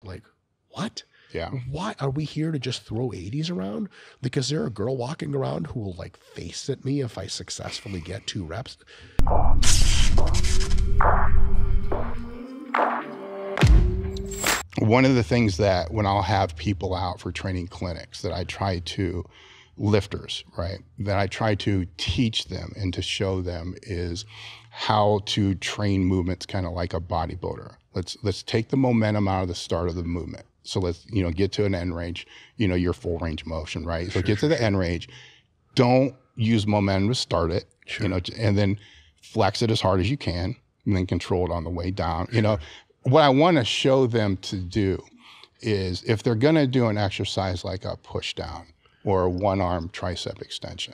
Like, what? Yeah. Why are we here to just throw 80s around? Because there a girl walking around who will like face at me if I successfully get 2 reps. One of the things that when I'll have people out for training clinics that I try to, lifters, right, that I try to teach them and to show them is how to train movements kind of like a bodybuilder. Let's take the momentum out of the start of the movement. So let's, get to an end range, your full range of motion, right? So get to the end range. Don't use momentum to start it, and then flex it as hard as you can and then control it on the way down. What I want to show them to do is if they're going to do an exercise like a push down or a 1-arm tricep extension,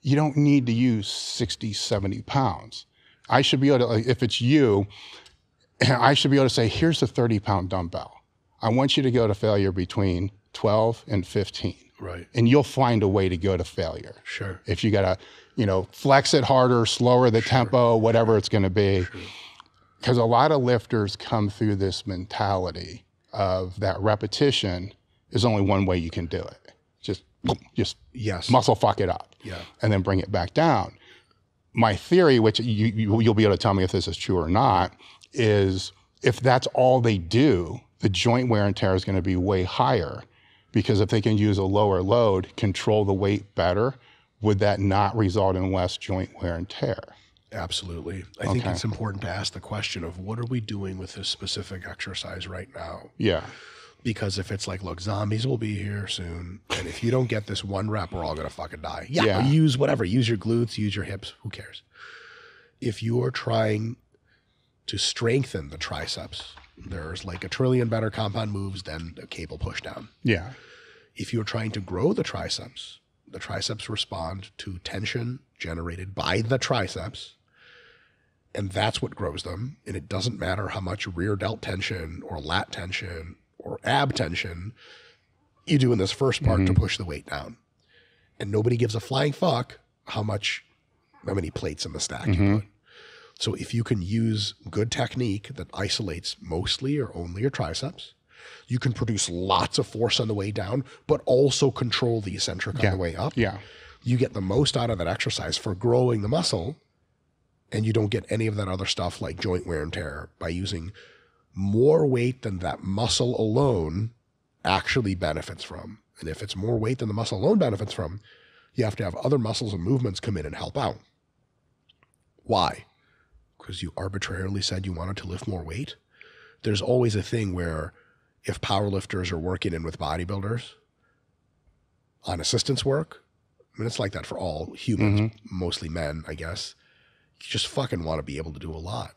you don't need to use 60, 70 pounds. I should be able to, if it's you, I should be able to say, here's a 30-pound dumbbell. I want you to go to failure between 12 and 15. Right. And you'll find a way to go to failure. Sure. If you got to, flex it harder, slower the tempo, whatever it's going to be. Because a lot of lifters come through this mentality of that repetition is only one way you can do it. Just muscle fuck it up. Yeah. And then bring it back down. My theory, which you'll be able to tell me if this is true or not, is if that's all they do, the joint wear and tear is going to be way higher, because if they can use a lower load, control the weight better, would that not result in less joint wear and tear? Absolutely. I think it's important to ask the question of what are we doing with this specific exercise right now? Yeah. Because if it's like, look, zombies will be here soon, and if you don't get this 1 rep, we're all going to fucking die. Yeah. Use whatever. Use your glutes, use your hips. Who cares? If you are trying to strengthen the triceps, there's like a trillion better compound moves than a cable push down. Yeah. If you're trying to grow the triceps respond to tension generated by the triceps, and that's what grows them. And it doesn't matter how much rear delt tension or lat tension or ab tension you do in this first part to push the weight down. And nobody gives a flying fuck how many plates in the stack you put. So if you can use good technique that isolates mostly or only your triceps, you can produce lots of force on the way down, but also control the eccentric on the way up. Yeah. You get the most out of that exercise for growing the muscle, and you don't get any of that other stuff like joint wear and tear by using more weight than that muscle alone actually benefits from. And if it's more weight than the muscle alone benefits from, you have to have other muscles and movements come in and help out. Why? Because you arbitrarily said you wanted to lift more weight? There's always a thing where if powerlifters are working in with bodybuilders on assistance work, I mean, it's like that for all humans, mostly men, I guess. You just fucking want to be able to do a lot.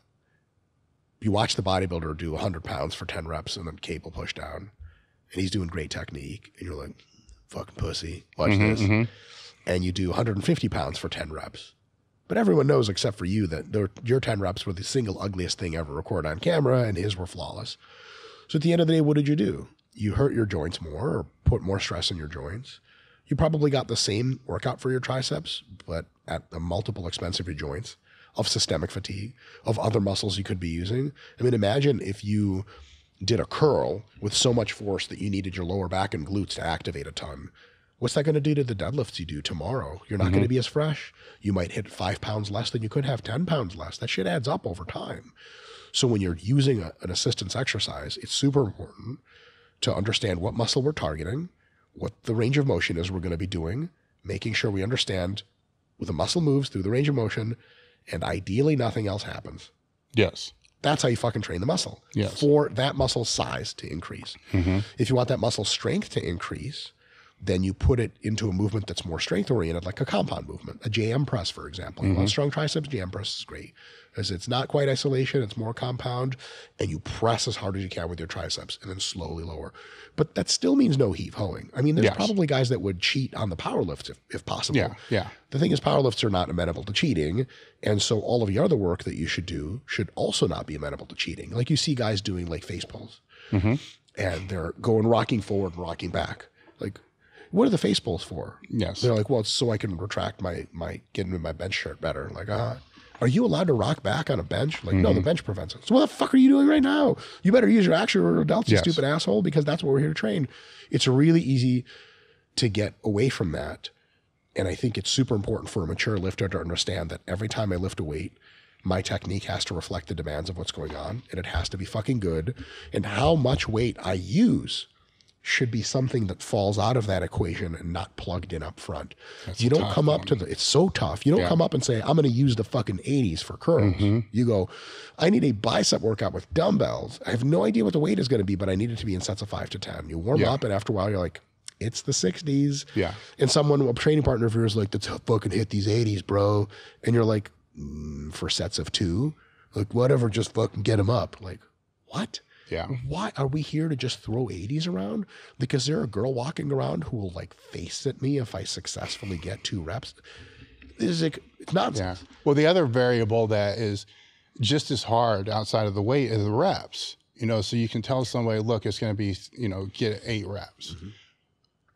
You watch the bodybuilder do 100 pounds for 10 reps and then cable push down, and he's doing great technique, and you're like, fucking pussy, watch this. And you do 150 pounds for 10 reps. But everyone knows except for you that your 10 reps were the single ugliest thing ever recorded on camera, and his were flawless. So at the end of the day, what did you do? You hurt your joints more or put more stress on your joints. You probably got the same workout for your triceps, but at the multiple expense of your joints, of systemic fatigue, of other muscles you could be using. I mean, imagine if you did a curl with so much force that you needed your lower back and glutes to activate a ton. What's that going to do to the deadlifts you do tomorrow? You're not going to be as fresh. You might hit 5 pounds less than you could have 10 pounds less. That shit adds up over time. So when you're using an assistance exercise, it's super important to understand what muscle we're targeting, what the range of motion is we're going to be doing, making sure we understand when the muscle moves through the range of motion, and ideally nothing else happens. Yes. That's how you fucking train the muscle. Yes. For that muscle size to increase. If you want that muscle strength to increase, then you put it into a movement that's more strength oriented, like a compound movement, a JM press, for example. You want strong triceps, JM press is great. Because it's not quite isolation, it's more compound, and you press as hard as you can with your triceps and then slowly lower. But that still means no heave hoeing. I mean, there's probably guys that would cheat on the power lifts if possible. Yeah. The thing is, power lifts are not amenable to cheating. And so all of your other work that you should do should also not be amenable to cheating. Like you see guys doing like face pulls and they're going rocking forward and rocking back. Like, what are the face pulls for? Yes. They're like, well, it's so I can retract get into my bench shirt better. Like, Are you allowed to rock back on a bench? Like, no, the bench prevents it. So what the fuck are you doing right now? You better use your action delts, you stupid asshole, because that's what we're here to train. It's really easy to get away from that. And I think it's super important for a mature lifter to understand that every time I lift a weight, my technique has to reflect the demands of what's going on, and it has to be fucking good. And how much weight I use should be something that falls out of that equation and not plugged in up front. You don't come up to it's so tough. You don't come up and say, I'm going to use the fucking 80s for curls. You go, I need a bicep workout with dumbbells. I have no idea what the weight is going to be, but I need it to be in sets of 5 to 10. You warm up, and after a while, you're like, it's the 60s. And a training partner of yours is like, let's fucking hit these 80s, bro. And you're like, for sets of 2, like, whatever, just fucking get them up. Like, what? Why are we here to just throw 80s around? Because there a girl walking around who will like face at me if I successfully get 2 reps? It's like, it's nonsense. Well, the other variable that is just as hard outside of the weight is the reps. You know, so you can tell somebody, look, it's going to be, you know, get 8 reps.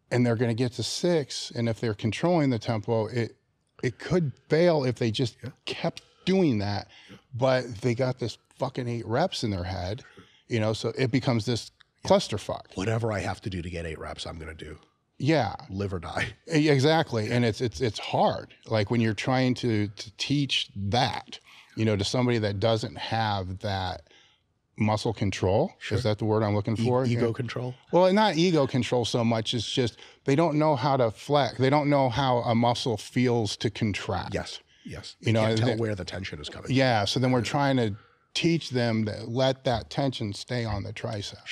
And they're going to get to 6. And if they're controlling the tempo, it could fail if they just kept doing that. But they got this fucking 8 reps in their head. You know, so it becomes this clusterfuck. Whatever I have to do to get 8 reps, I'm going to do. Live or die. Exactly. And it's hard. Like when you're trying to teach that, you know, to somebody that doesn't have that muscle control. Is that the word I'm looking for? Ego control? Well, not ego control so much. It's just they don't know how to flex. They don't know how a muscle feels to contract. Yes. You know, can't tell where the tension is coming. So then we're trying to teach them to let that tension stay on the tricep.